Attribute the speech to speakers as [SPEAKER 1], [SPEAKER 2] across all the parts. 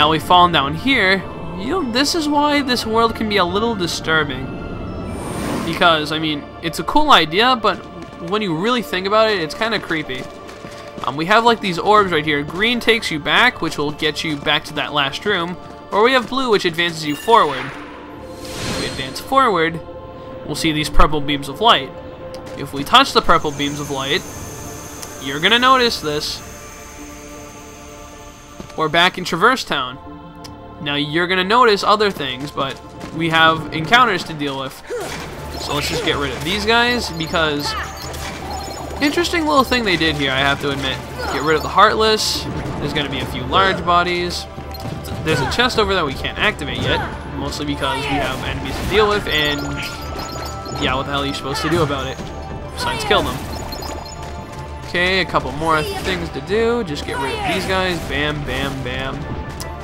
[SPEAKER 1] Now we've fallen down here. You know, this is why this world can be a little disturbing. Because, I mean, it's a cool idea, but when you really think about it, it's kind of creepy. We have like these orbs right here. Green takes you back, which will get you back to that last room. Or we have blue, which advances you forward. If we advance forward, we'll see these purple beams of light. If we touch the purple beams of light, you're gonna notice this. We're back in Traverse Town. Now you're gonna notice other things, but we have encounters to deal with. So let's just get rid of these guys, because interesting little thing they did here, I have to admit. Get rid of the Heartless. There's gonna be a few large bodies. There's a chest over there we can't activate yet, mostly because we have enemies to deal with, and yeah, what the hell are you supposed to do about it? Besides kill them. Okay, a couple more things to do. Just get rid of these guys. Bam, bam, bam.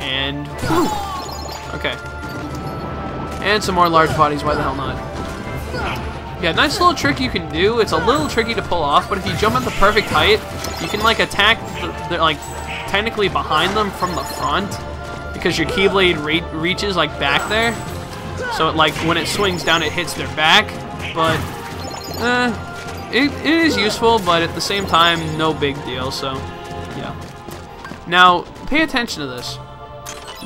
[SPEAKER 1] And whew. Okay. And some more large bodies, why the hell not? Yeah, nice little trick you can do. It's a little tricky to pull off, but if you jump at the perfect height, you can like attack the like technically behind them from the front, because your Keyblade reaches like back there. So it, like when it swings down, it hits their back. But it is useful, but at the same time, no big deal. So yeah. Now pay attention to this.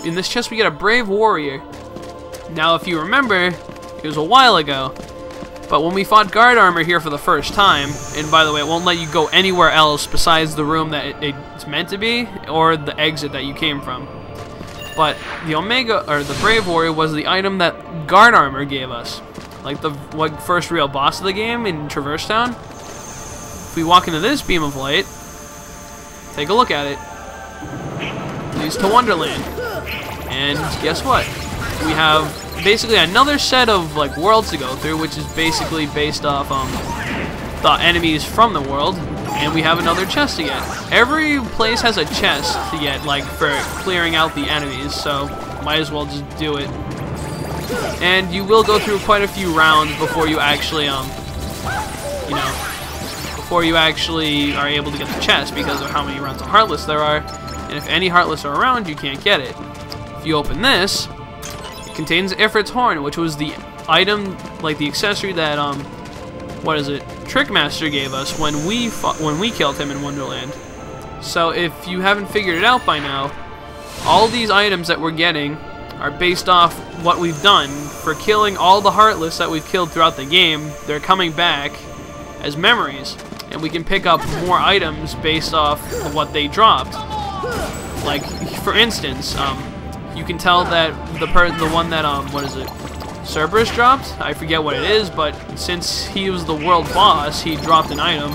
[SPEAKER 1] In this chest, we get a Brave Warrior. Now, if you remember, it was a while ago. But when we fought Guard Armor here for the first time, and by the way, it won't let you go anywhere else besides the room that it's meant to be, or the exit that you came from. But the Omega, or the Brave Warrior, was the item that Guard Armor gave us. Like the first real boss of the game in Traverse Town. If we walk into this beam of light, take a look at it. It leads to Wonderland. And guess what? We have basically another set of like worlds to go through, which is basically based off the enemies from the world, and we have another chest to get. Every place has a chest to get, like for clearing out the enemies, so might as well just do it. And you will go through quite a few rounds before you actually before you actually are able to get the chest, because of how many rounds of Heartless there are, and if any Heartless are around, you can't get it. If you open this, it contains Ifrit's Horn, which was the item, like the accessory that Trickmaster gave us when we killed him in Wonderland. So if you haven't figured it out by now, all these items that we're getting are based off what we've done for killing all the Heartless that we've killed throughout the game. They're coming back as memories, and we can pick up more items based off of what they dropped. Like, for instance, you can tell that the one that Cerberus dropped, I forget what it is, but since he was the world boss, he dropped an item,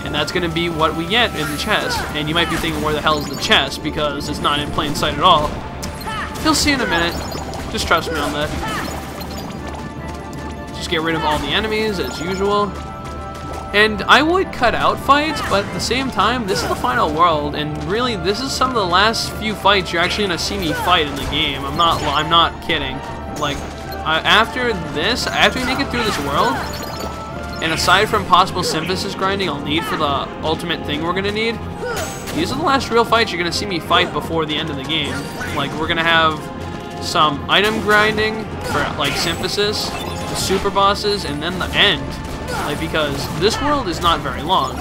[SPEAKER 1] and that's going to be what we get in the chest. And you might be thinking, where the hell is the chest, because it's not in plain sight at all. You'll see in a minute. Just trust me on that. Just get rid of all the enemies as usual. And I would cut out fights, but at the same time, this is the final world, and really, this is some of the last few fights you're actually gonna see me fight in the game. I'm not kidding. Like, after you make it through this world, and aside from possible synthesis grinding I'll need for the ultimate thing we're gonna need, these are the last real fights you're gonna see me fight before the end of the game. Like, we're gonna have some item grinding for like synthesis, the super bosses, and then the end. Like, because this world is not very long.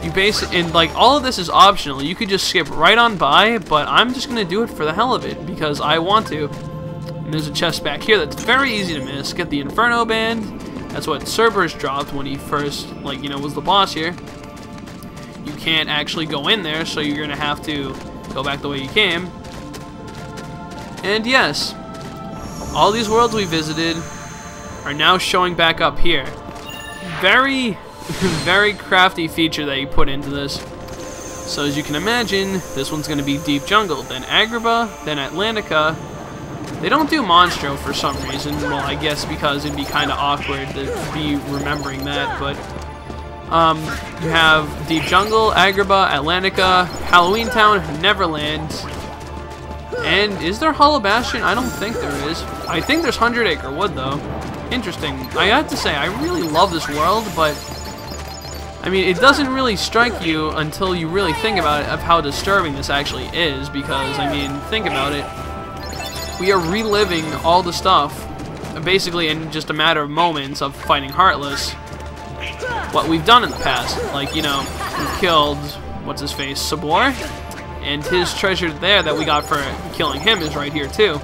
[SPEAKER 1] And like, all of this is optional. You could just skip right on by, but I'm just gonna do it for the hell of it, because I want to. And there's a chest back here that's very easy to miss. Get the Inferno Band. That's what Cerberus dropped when he first, was the boss here. You can't actually go in there, so you're gonna have to go back the way you came. And yes, all these worlds we visited are now showing back up here. Very, very crafty feature that you put into this. So as you can imagine, this one's going to be Deep Jungle, then Agrabah, then Atlantica. They don't do Monstro for some reason. Well, I guess because it'd be kind of awkward to be remembering that, but you have Deep Jungle, Agrabah, Atlantica, Halloween Town, Neverland. And is there Hollow Bastion? I don't think there is. I think there's 100 Acre Wood, though. Interesting. I have to say, I really love this world, but I mean, it doesn't really strike you until you really think about it of how disturbing this actually is, because, I mean, think about it. We are reliving all the stuff, basically in just a matter of moments of fighting Heartless, what we've done in the past. Like, you know, we've killed, what's-his-face, Sabor, and his treasure there that we got for killing him is right here, too.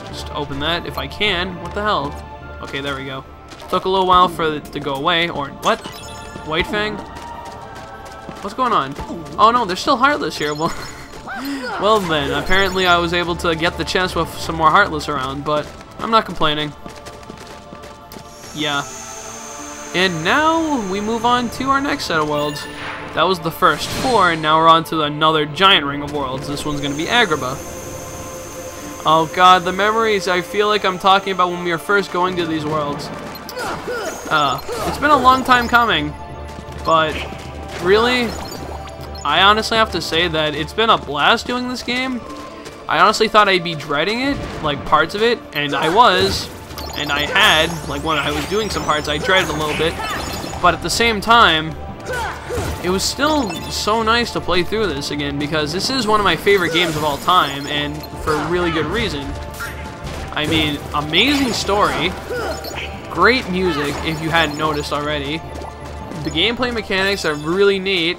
[SPEAKER 1] Just open that if I can. What the hell? Okay, there we go. Took a little while for it to go away, or what? White Fang? What's going on? Oh no, there's still Heartless here. Well, well then, apparently I was able to get the chest with some more Heartless around, but I'm not complaining. Yeah. And now we move on to our next set of worlds. That was the first 4, and now we're on to another giant ring of worlds. This one's going to be Agrabah. Oh god, the memories I feel like I'm talking about when we were first going to these worlds. It's been a long time coming. But really, I honestly have to say that it's been a blast doing this game. I honestly thought I'd be dreading it, like parts of it, and I was, and I had, like when I was doing some parts, I dreaded a little bit, but at the same time, it was still so nice to play through this again, because this is one of my favorite games of all time, and for really good reason. I mean, amazing story, great music, if you hadn't noticed already. The gameplay mechanics are really neat,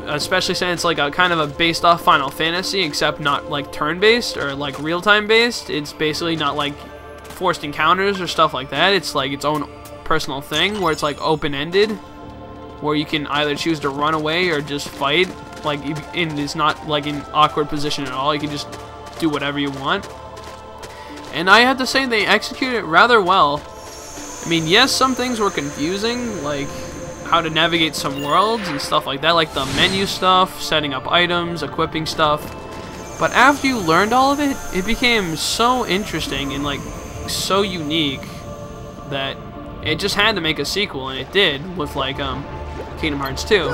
[SPEAKER 1] especially since it's like a kind of a based off Final Fantasy, except not like turn-based or like real-time based. It's basically not like forced encounters or stuff like that. It's like its own personal thing where it's like open-ended, where you can either choose to run away or just fight. Like, it's not like an awkward position at all. You can just do whatever you want. And I have to say they executed it rather well. I mean, yes, some things were confusing, like how to navigate some worlds and stuff like that, like the menu stuff, setting up items, equipping stuff. But after you learned all of it, it became so interesting and like so unique that it just had to make a sequel, and it did with like Kingdom Hearts 2.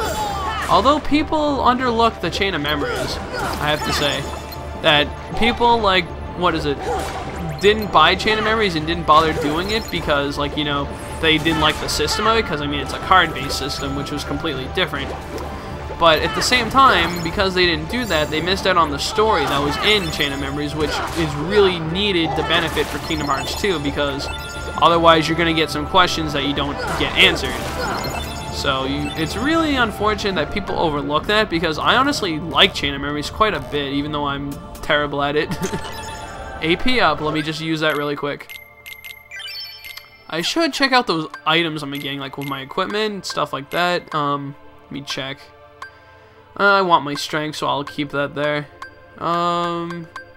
[SPEAKER 1] Although people underlook the Chain of Memories, I have to say that people like, what is it, didn't buy Chain of Memories and didn't bother doing it because, like, you know, they didn't like the system of it, because I mean it's a card-based system, which was completely different. But at the same time, because they didn't do that, they missed out on the story that was in Chain of Memories, which is really needed to benefit for Kingdom Hearts 2, because otherwise you're going to get some questions that you don't get answered. So it's really unfortunate that people overlook that, because I honestly like Chain of Memories quite a bit, even though I'm terrible at it. AP up, let me just use that really quick. I should check out those items I'm getting, like with my equipment, stuff like that. Let me check. I want my strength, so I'll keep that there.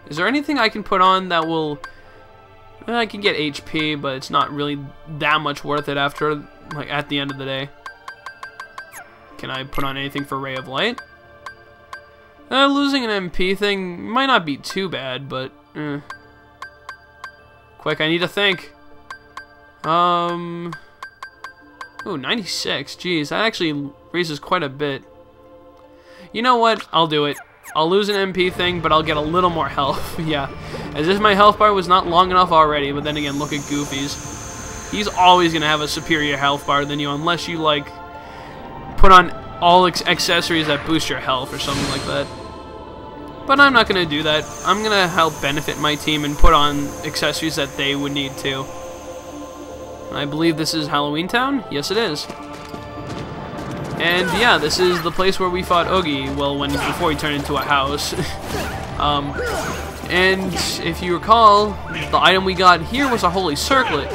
[SPEAKER 1] Is there anything I can put on that will... I can get HP, but it's not really that much worth it after, like, at the end of the day. Can I put on anything for Ray of Light? Losing an MP thing might not be too bad, but... Quick, I need to think. Ooh, 96. Jeez, that actually raises quite a bit. You know what? I'll do it. I'll lose an MP thing, but I'll get a little more health. Yeah, as if my health bar was not long enough already, but then again, look at Goofy's. He's always going to have a superior health bar than you, unless you, like, put on all accessories that boost your health or something like that. But I'm not going to do that. I'm going to help benefit my team and put on accessories that they would need to. I believe this is Halloween Town? Yes, it is. And yeah, this is the place where we fought Oogie, well, before he turned into a house. And if you recall, the item we got here was a Holy Circlet.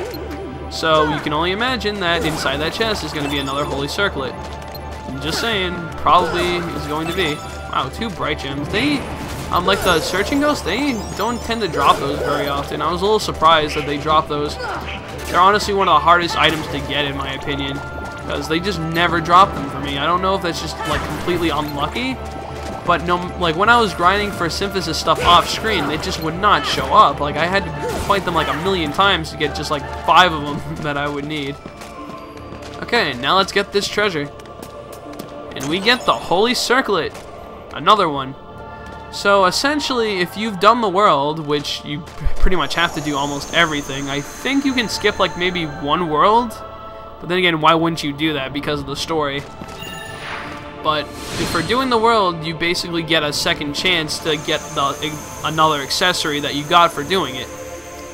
[SPEAKER 1] So you can only imagine that inside that chest is going to be another Holy Circlet. I'm just saying, probably is going to be. Wow, 2 bright gems. They, like the Searching Ghosts, they don't tend to drop those very often. I was a little surprised that they dropped those. They're honestly one of the hardest items to get, in my opinion, because they just never drop them for me. I don't know if that's just like completely unlucky, but no, like when I was grinding for Synthesis stuff off screen, they just would not show up. Like I had to fight them like a million times to get just like 5 of them that I would need. Okay, now let's get this treasure, and we get the Holy Circlet, another one. So essentially, if you've done the world, which you pretty much have to do almost everything, I think you can skip like maybe 1 world But then again, why wouldn't you do that? Because of the story. But for doing the world, you basically get a second chance to get another accessory that you got for doing it.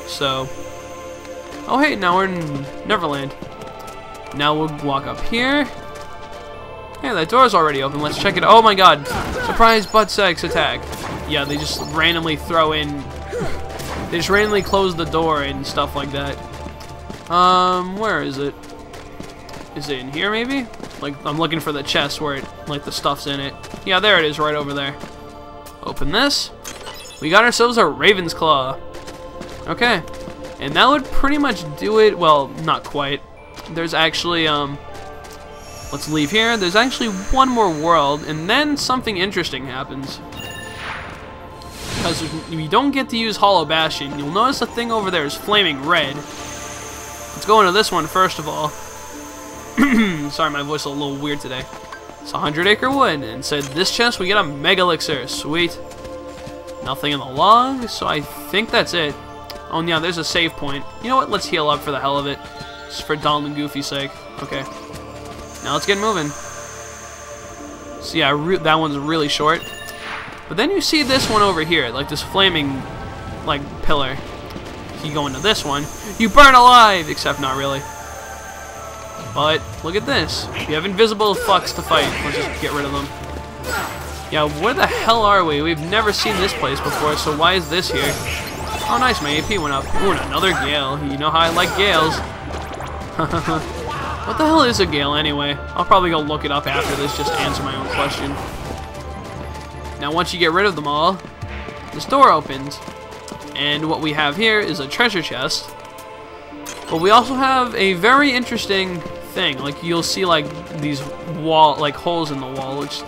[SPEAKER 1] So, oh hey, now we're in Neverland. Now we'll walk up here. Yeah, that door's already open. Let's check it. Oh my god. Surprise butt sex attack. Yeah, they just randomly throw in... They just randomly close the door and stuff like that. Where is it? Is it in here maybe? Like, I'm looking for the chest where it, like, the stuff's in it. Yeah, there it is, right over there. Open this. We got ourselves a Raven's Claw. Okay. And that would pretty much do it. Well, not quite. There's actually, let's leave here. There's actually one more world, and then something interesting happens. Because you don't get to use Hollow Bastion. You'll notice the thing over there is flaming red. Let's go into this one first of all. Sorry, my voice is a little weird today. It's 100 Acre Wood, and said this chest we get a Mega Elixir. Sweet. Nothing in the log, so I think that's it. Oh yeah, there's a save point. You know what? Let's heal up for the hell of it, just for Donald and Goofy's sake. Okay. Now let's get moving. So yeah, that one's really short. But then you see this one over here, like this flaming, like, pillar. If you go into this one, you burn alive, except not really. But look at this. You have invisible fucks to fight. Let's just get rid of them. Yeah, where the hell are we? We've never seen this place before, so why is this here? Oh, nice, my AP went up. Ooh, and another Gale. You know how I like Gales. What the hell is a Gale anyway? I'll probably go look it up after this just to answer my own question. Now, once you get rid of them all, this door opens. And what we have here is a treasure chest. But we also have a very interesting thing. Like, you'll see, like, these holes in the wall, which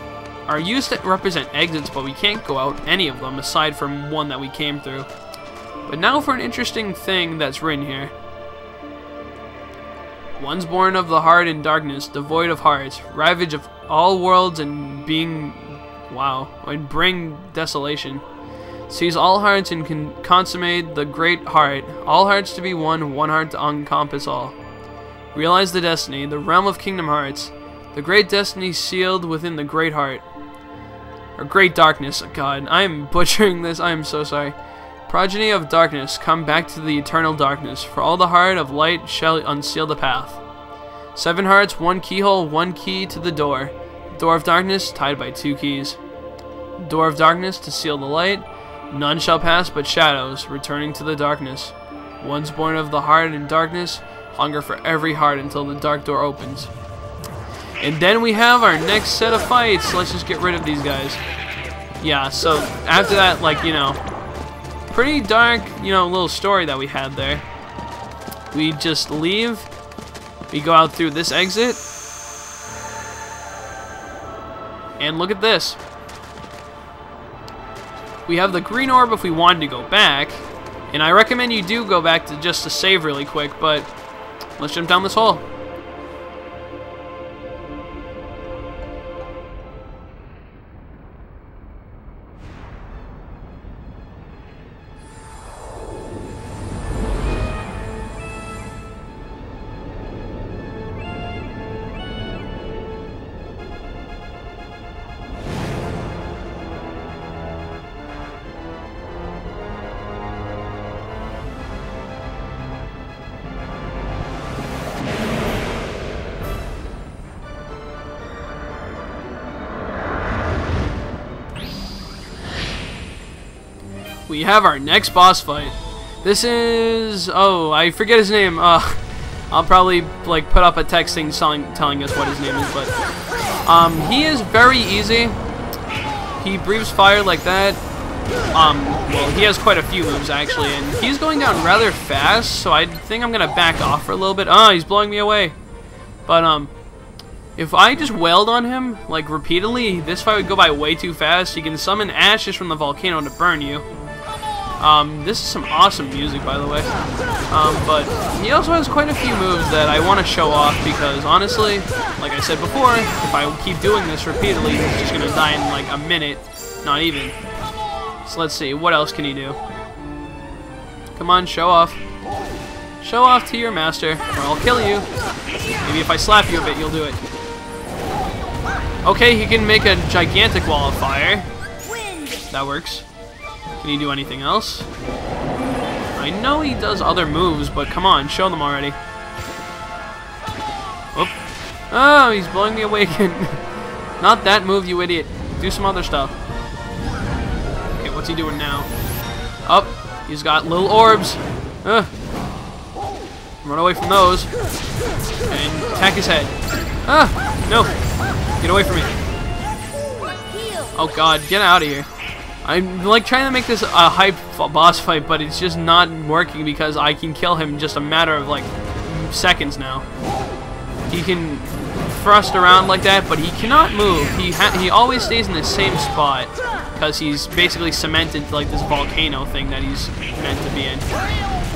[SPEAKER 1] are used to represent exits, but we can't go out any of them aside from one that we came through. But now for an interesting thing that's written here. One's born of the heart in darkness, devoid of hearts, ravage of all worlds and being, and bring desolation. Sees all hearts and can consummate the great heart, all hearts to be one, one heart to encompass all. Realize the destiny, the realm of Kingdom Hearts, the great destiny sealed within the great heart. Or great darkness, God, I am butchering this, I am so sorry. Progeny of darkness, come back to the eternal darkness, for all the heart of light shall unseal the path. 7 hearts, 1 keyhole, 1 key to the door. Door of darkness, tied by 2 keys. Door of darkness, to seal the light. None shall pass but shadows, returning to the darkness. One's born of the heart in darkness, hunger for every heart until the dark door opens. And then we have our next set of fights. Let's just get rid of these guys. Yeah, so after that, like, you know, pretty dark, you know, little story that we had there. We just leave. We go out through this exit. And look at this. We have the green orb if we wanted to go back. And I recommend you do go back to just to save really quick, but let's jump down this hole. We have our next boss fight. This is... oh, I forget his name. I'll probably like put up a text thing telling us what his name is, but he is very easy. He breathes fire like that. Well, he has quite a few moves actually, and he's going down rather fast, so I think I'm gonna back off for a little bit. He's blowing me away. But if I just wailed on him like repeatedly, this fight would go by way too fast. You can summon ashes from the volcano to burn you. This is some awesome music, by the way. But he also has quite a few moves that I want to show off because, honestly, like I said before, if I keep doing this repeatedly, he's just going to die in like a minute, not even. So let's see, what else can he do? Come on, show off. Show off to your master, or I'll kill you. Maybe if I slap you a bit, you'll do it. Okay, he can make a gigantic wall of fire. That works. Can he do anything else? I know he does other moves, but come on, show them already. Oop. Oh, he's blowing me away again. Not that move, you idiot. Do some other stuff. Okay, what's he doing now? Up. He's got little orbs. Run away from those. And attack his head. No. Get away from me. Oh god, get out of here. I'm like trying to make this a hype boss fight, but it's just not working because I can kill him in just a matter of like seconds now. He can thrust around like that, but he cannot move. He always stays in the same spot because he's basically cemented to like this volcano thing that he's meant to be in.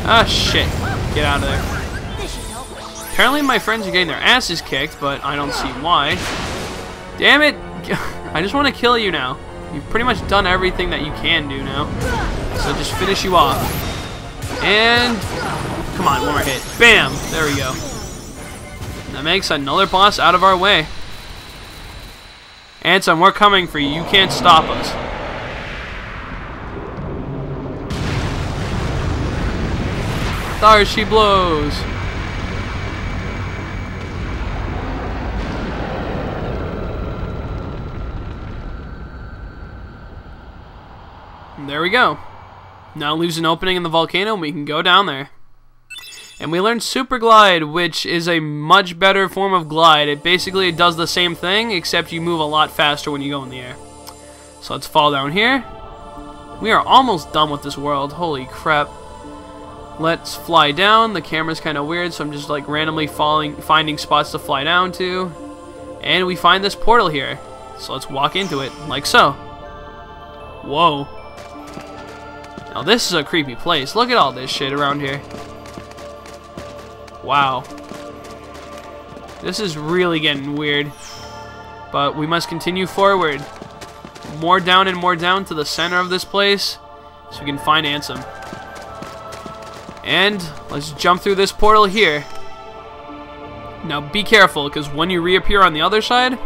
[SPEAKER 1] Ah shit. Get out of there. Apparently my friends are getting their asses kicked, but I don't see why. Damn it! I just want to kill you now. You've pretty much done everything that you can do now. So just finish you off. And come on, one more hit. Bam! There we go. That makes another boss out of our way. Ansem, we're coming for you. You can't stop us. There she blows. There we go. Now leaves an opening in the volcano and we can go down there. And we learned Super Glide, which is a much better form of glide. It basically does the same thing, except you move a lot faster when you go in the air. So let's fall down here. We are almost done with this world. Holy crap. Let's fly down. The camera's kind of weird, so I'm just like randomly finding spots to fly down to. And we find this portal here. So let's walk into it, like so. Whoa. Now this is a creepy place. Look at all this shit around here. Wow. This is really getting weird. But we must continue forward. More down and more down to the center of this place so we can find Ansem. And let's jump through this portal here. Now be careful, because when you reappear on the other side,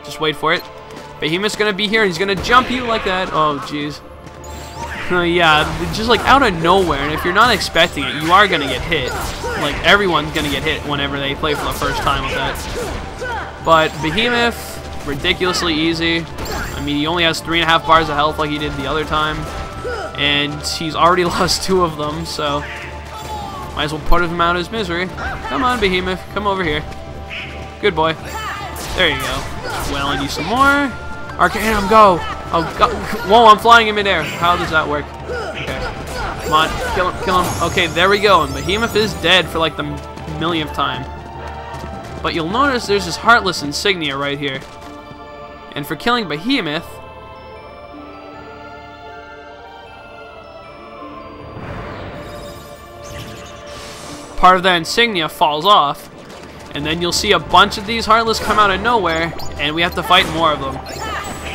[SPEAKER 1] just wait for it. Behemoth's gonna be here and he's gonna jump you like that. Oh jeez. Yeah, just like out of nowhere, and if you're not expecting it, you are gonna get hit. Like everyone's gonna get hit whenever they play for the first time with that. But Behemoth, ridiculously easy. I mean, he only has 3.5 bars of health like he did the other time, and he's already lost 2 of them, so might as well put him out of his misery. Come on, Behemoth, come over here. Good boy. There you go. Well, I need some more. Arcanum, go! Oh god! Whoa, I'm flying in midair. How does that work? Okay. Come on, kill him, kill him. Okay, there we go. And Behemoth is dead for like the millionth time. But you'll notice there's this Heartless insignia right here. And for killing Behemoth, part of that insignia falls off. And then you'll see a bunch of these Heartless come out of nowhere, and we have to fight more of them.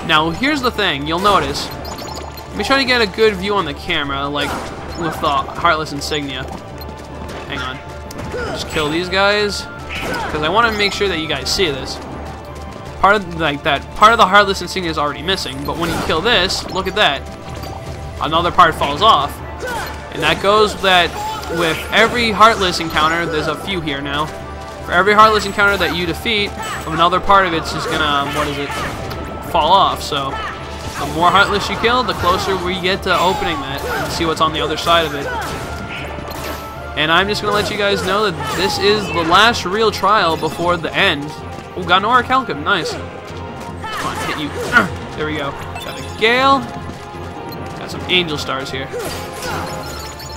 [SPEAKER 1] Now, here's the thing, you'll notice. Let me try to get a good view on the camera, like with the Heartless insignia. Hang on. Just kill these guys, because I want to make sure that you guys see this. Part of the Heartless insignia is already missing, but when you kill this, look at that. Another part falls off. And that goes that with every Heartless encounter, there's a few here now. For every Heartless encounter that you defeat, another part of it's just gonna, fall off. So the more Heartless you kill, the closer we get to opening that and see what's on the other side of it. And I'm just gonna let you guys know that this is the last real trial before the end. Oh, got an Orichalcum, nice. Come on, hit you. There we go. Got a Gale. Got some Angel Stars here.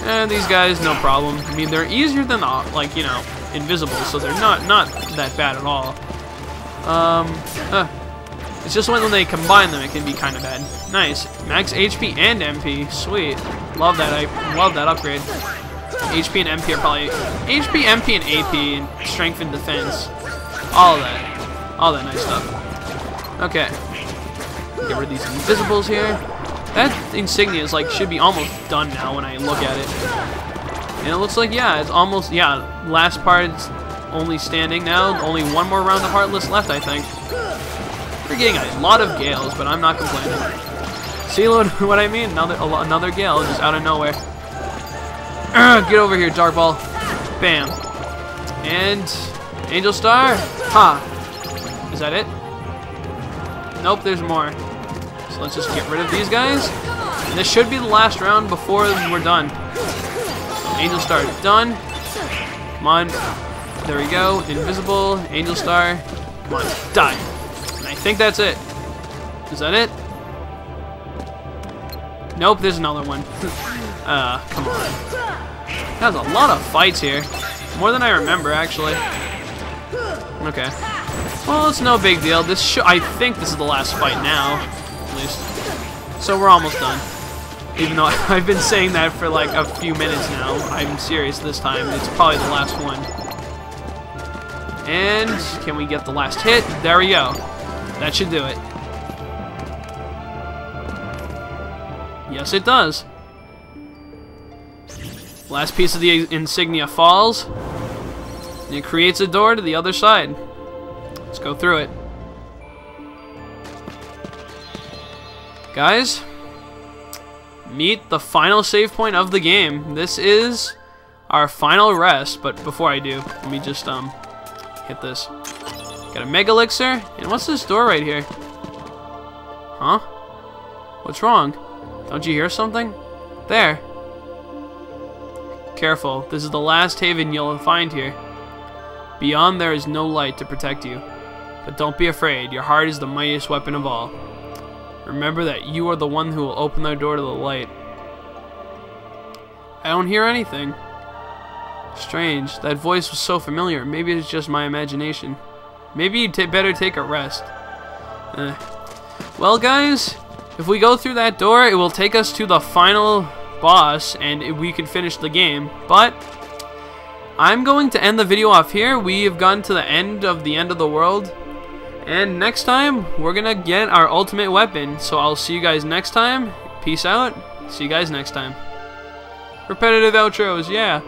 [SPEAKER 1] And these guys, no problem. I mean, they're easier than like, you know, invisible, so they're not that bad at all. It's just when they combine them, it can be kind of bad. Nice, max HP and MP, sweet. Love that. I love that upgrade. HP and MP are probably HP, MP, and AP, and strength and defense. All that nice stuff. Okay, get rid of these invisibles here. That insignia is like should be almost done now when I look at it. And it looks like, yeah, it's almost, yeah, last part's only standing now. Only one more round of Heartless left, I think. We're getting a lot of Gales, but I'm not complaining. See what I mean? Another Gale just out of nowhere. Get over here, Dark Ball. Bam. And Angel Star. Ha. Is that it? Nope, there's more. So let's just get rid of these guys. And this should be the last round before we're done. Angel Star done. Come on. There we go. Invisible. Angel Star. Come on. Die. And I think that's it. Is that it? Nope, there's another one. Come on. That was a lot of fights here. More than I remember, actually. Okay. Well, it's no big deal. I think this is the last fight now, at least. So we're almost done. Even though I've been saying that for like a few minutes now. I'm serious this time. It's probably the last one. And can we get the last hit? There we go. That should do it. Yes, it does. Last piece of the insignia falls. And it creates a door to the other side. Let's go through it. Guys, meet the final save point of the game. This is our final rest, but before I do, let me just hit this. Got a Mega Elixir, and what's this door right here? Huh? What's wrong? Don't you hear something? There. Careful, this is the last haven you'll find here. Beyond there is no light to protect you. But don't be afraid, your heart is the mightiest weapon of all. Remember that you are the one who will open the door to the light. I don't hear anything. Strange, that voice was so familiar. Maybe it's just my imagination. Maybe you'd better take a rest. Well, guys, if we go through that door, it will take us to the final boss, and we can finish the game. But I'm going to end the video off here. We have gotten to the end of the world. And next time, we're going to get our ultimate weapon. So I'll see you guys next time. Peace out. See you guys next time. Repetitive outros, yeah.